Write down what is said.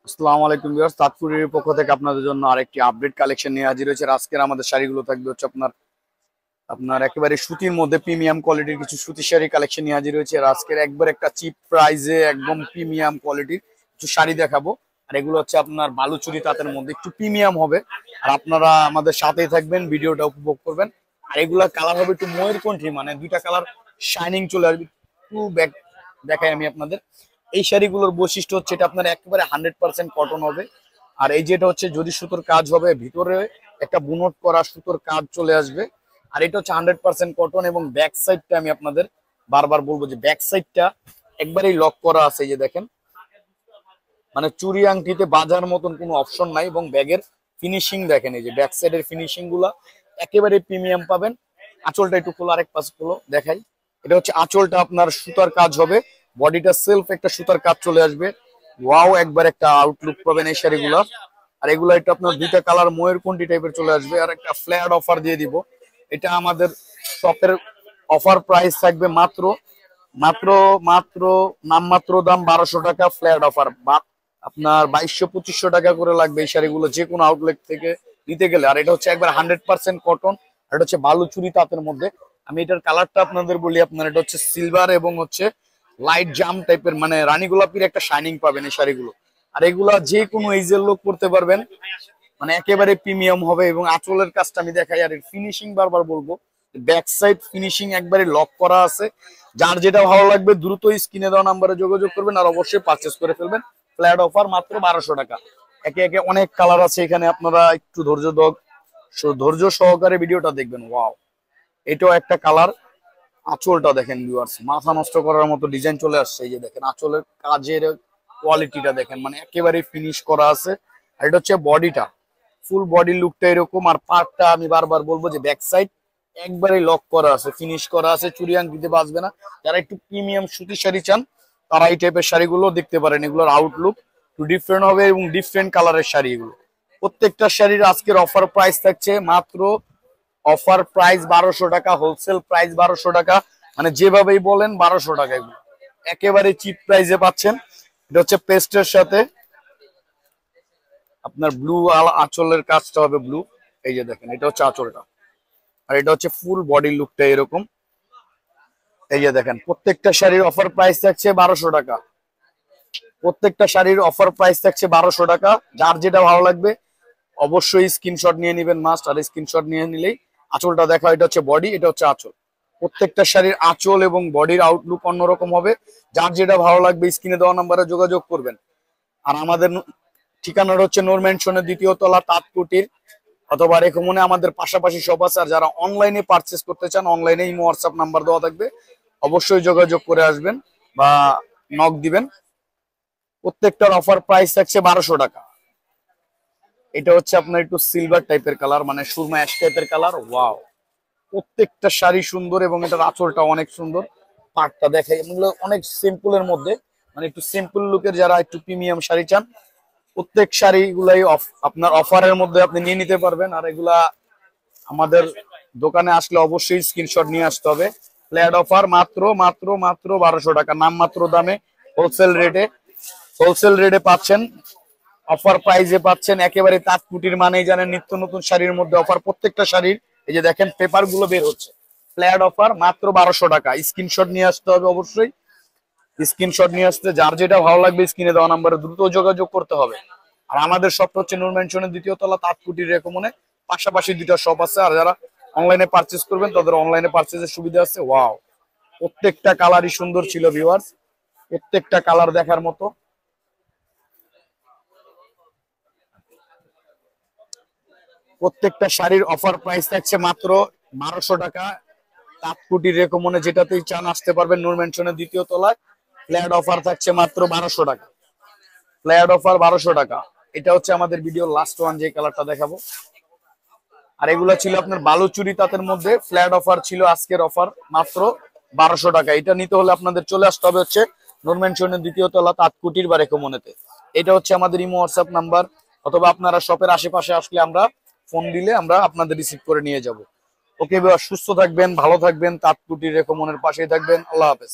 আসসালামু আলাইকুম ভিউয়ার্স, তাৎপুরের পক্ষ থেকে আপনাদের জন্য আরেকটি আপডেট কালেকশন নিয়ে হাজির হয়েছে। আজকের আমাদের শাড়িগুলো থাকবে হচ্ছে আপনার আপনার একেবারে সুতির মধ্যে প্রিমিয়াম কোয়ালিটির কিছু সুতির শাড়ি কালেকশন নিয়ে হাজির হয়েছে। আর আজকের একবার একটা চিপ প্রাইসে একদম প্রিমিয়াম কোয়ালিটির কিছু শাড়ি দেখাবো। আর এগুলো হচ্ছে আপনার বালুচুরি তাঁতের মধ্যে একটু প্রিমিয়াম হবে। আর আপনারা আমাদের সাথেই থাকবেন, ভিডিওটা উপভোগ করবেন। আর এগুলা কালার হবে একটু ময়ূরকণ্ঠী, মানে দুইটা কালার শাইনিং চলে আসবে। একটু ব্যাক দেখাই আমি আপনাদের। এই শাড়িগুলোর বৈশিষ্ট্য হচ্ছে এটা আপনার একেবারে 100% কটন হবে। আর এই যেটা হচ্ছে যদি সুতোর কাজ হবে, ভিতরে একটা বুনট করা সুতোর কাজ চলে আসবে। আর এটা হচ্ছে 100% কটন এবং ব্যাক সাইডটা আমি আপনাদের বারবার বলবো যে ব্যাক সাইডটা একবারেই লক করা আছে। এই যে দেখেন, মানে চুরি আংটিতে বাজার মতন কোনো অপশন নাই। এবং ব্যাগের ফিনিশিং দেখেন, এই যে ব্যাক সাইডের ফিনিশিং গুলা একেবারে প্রিমিয়াম পাবেন। আঁচলটা একটু খোলো, আরেক পাশ খোলো দেখাই। এটা হচ্ছে আঁচলটা আপনার সুতার কাজ হবে, বডিটা সেলফ একটা সুতার কাজ চলে আসবে। ওয়াও, একবার একটা আউটলুক পাবেন এই শাড়িগুলা। আর এগুলা এটা আপনার দুইটা কালার ময়ূরকণ্ঠী টাইপের চলে আসবে। আর একটা ফ্ল্যাট অফার দিয়ে দিব। এটা আমাদের শপের অফার প্রাইস থাকবে মাত্র মাত্র মাত্র নামমাত্র দাম 1200 টাকা, ফ্ল্যাট অফার। আপনার 2200-2500 টাকা করে লাগবে এই শাড়িগুলো যে কোনো আউটলেট থেকে নিতে গেলে। আর এটা হচ্ছে একবার 100% কটন। আর এটা হচ্ছে বালুচুরি তাঁতের মধ্যে। আমি এটার কালারটা আপনাদের বলি, আপনার এটা হচ্ছে সিলভার এবং হচ্ছে লাইট জাম টাইপের, মানে রানী গোলাপির একটা শাইনিং পাবেন এই শাড়িগুলো। আর এগুলা যে কোনো এইজের লোক করতে পারবেন, মানে একেবারে প্রিমিয়াম হবে। এবং আঁচলের কাজটা আমি দেখাই। আর এর ফিনিশিং বারবার বলবো, ব্যাক সাইড ফিনিশিং একবারে লক করা আছে। যার যেটা ভালো লাগবে দ্রুত স্ক্রিনে দেওয়া নাম্বারে যোগাযোগ করবেন আর অবশ্যই পারচেস করে ফেলবেন। ফ্ল্যাট অফার মাত্র 1200 টাকা। একে একে অনেক কালার আছে এখানে, আপনারা একটু ধৈর্য সহকারে ভিডিওটা দেখবেন। ওয়াও, এটাও একটা কালার। আঁচলটা দেখেন ভিউয়ার্স, মাথা নষ্ট করার মতো ডিজাইন চলে আসছে। এই যে দেখেন আঁচলের কাজের কোয়ালিটিটা দেখেন, মানে একেবারে ফিনিশ করা আছে। আর এটা হচ্ছে বডিটা, ফুল বডি লুকটা এরকম। আর পার্টটা আমি বারবার বলবো যে ব্যাক সাইড একবারে লক করা আছে, ফিনিশ করা আছে, চুরি আংটিতে বাজবে না। যারা একটু প্রিমিয়াম সুতি শাড়ি চান তারা এই টাইপের শাড়িগুলো দেখতে পারেন। এগুলোর আউটলুক একটু ডিফারেন্ট হবে এবং ডিফারেন্ট কালারের শাড়ি এগুলো। প্রত্যেকটা শাড়ির আজকের অফার প্রাইস থাকছে মাত্র, অফার প্রাইস 1200 টাকা, হোলসেল প্রাইস 1200 টাকা। মানে যেভাবেই বলেন 1200 টাকা, এগুলো একেবারে চিপ প্রাইসে পাচ্ছেন। এটা হচ্ছে পেস্টের সাথে আপনার ব্লু আঁচলের কাজটা হবে ব্লু। এই যে দেখেন, এটা হচ্ছে আঁচলটা। আর এটা হচ্ছে ফুল বডি লুকটা এরকম। এই যে দেখেন, প্রত্যেকটা শাড়ির অফার প্রাইস থাকছে 1200 টাকা। প্রত্যেকটা শাড়ির অফার প্রাইস থাকছে 1200 টাকা। যার যেটা ভালো লাগবে অবশ্যই স্ক্রিনশট নিয়ে নেবেন মাস্ট। আর স্ক্রিনশট নিয়ে নিলেই আঁচলটা দেখা, এটা হচ্ছে বডি, এটা হচ্ছে আঁচল। প্রত্যেকটা শাড়ির আঁচল এবং বডির আউটলুক অন্যরকম হবে। যার যেটা ভালো লাগবে স্ক্রিনে দেওয়া নাম্বারে যোগাযোগ করবেন। আর আমাদের ঠিকানাটা হচ্ছে নূর ম্যানশনের 2য় তলা, তাঁতকুটির অথবা রেখমনে আমাদের পাশাপাশি সব আছে। আর যারা অনলাইনে পারচেস করতে চান, অনলাইনে ইমো হোয়াটসঅ্যাপ নাম্বার দেওয়া থাকবে, অবশ্যই যোগাযোগ করে আসবেন বা নক দিবেন। প্রত্যেকটার অফার প্রাইস থাকছে 1200 টাকা। এটা হচ্ছে আপনার একটু সিলভার টাইপের কালার, মানে সুরমা অ্যাশ টাইপের কালার। ওয়াও, প্রত্যেকটা শাড়ি সুন্দর এবং এটার আঁচলটা অনেক সুন্দর। পাটটা দেখাই, এগুলো অনেক সিম্পলের মধ্যে, মানে একটু সিম্পল লুকের যারা একটু প্রিমিয়াম শাড়ি চান, প্রত্যেক শাড়িগুলাই আপনার অফারের মধ্যে আপনি নিয়ে নিতে পারবেন। আর এগুলা আমাদের দোকানে আসলে অবশ্যই স্ক্রিনশট নিয়ে আসতে হবে। ফ্ল্যাট অফার মাত্র মাত্র মাত্র 1200 টাকা, নামমাত্র দামে হোলসেল রেটে পাচ্ছেন। অফার প্রাইজে পাচ্ছেন একেবারে তাঁতকুটির, মানেই জানেন নিত্য নতুন শাড়ির মধ্যে অফার। প্রত্যেকটা শাড়ির এই যে দেখেন পেপার গুলো বের হচ্ছে। ফ্ল্যাট অফার মাত্র 1200 টাকা। স্ক্রিনশট নিয়ে আসতে হবে অবশ্যই। স্ক্রিনশট নিয়ে আসতে যার যেটা ভালো লাগবে স্ক্রিনে দেওয়া নাম্বারে দ্রুত যোগাযোগ করতে হবে। আর আমাদের শপটা হচ্ছে নূর ম্যানশনের 2য় তলা, তাঁতকুটির রেকমনে। পাশাপাশি 2টা শপ আছে। আর যারা অনলাইনে পারচেস করবেন তাদের অনলাইনে পারচেসের সুবিধা আছে। ওয়াও, প্রত্যেকটা কালারই সুন্দর ছিল ভিউয়ার্স, প্রত্যেকটা কালার দেখার মতো। প্রত্যেকটা শাড়ির অফার প্রাইস থাকছে মাত্র 1200 টাকা। তাঁতকুটির রেকমনে যেটাতেই চান আসতে পারবেন নূর ম্যানশনের 2য় তলায়। ফ্ল্যাট অফার থাকছে মাত্র 1200 টাকা। ফ্ল্যাট অফার 1200 টাকা। এটা হচ্ছে আমাদের ভিডিও লাস্ট ওয়ান, যে কালারটা দেখাবো। আর এগুলো ছিল আপনার বালুচুরি তাঁতের মধ্যে। ফ্ল্যাট অফার ছিল আজকের অফার মাত্র 1200 টাকা। এটা নিতে হলে আপনাদের চলে আসতে হবে হচ্ছে নূর ম্যানশনের 2য় তলা, তাঁতকুটির বা রেকমনেতে। এটা হচ্ছে আমাদের ইমো হোয়াটসঅ্যাপ নাম্বার, অথবা আপনারা শপের আশেপাশে আসলে আমরা ফোন দিলে আমরা আপনাদের রিসিভ করে নিয়ে যাব। ওকে, সুস্থ থাকবেন, ভালো থাকবেন, তাঁতকুটির রেকমনের পাশেই থাকবেন। আল্লাহ হাফেজ।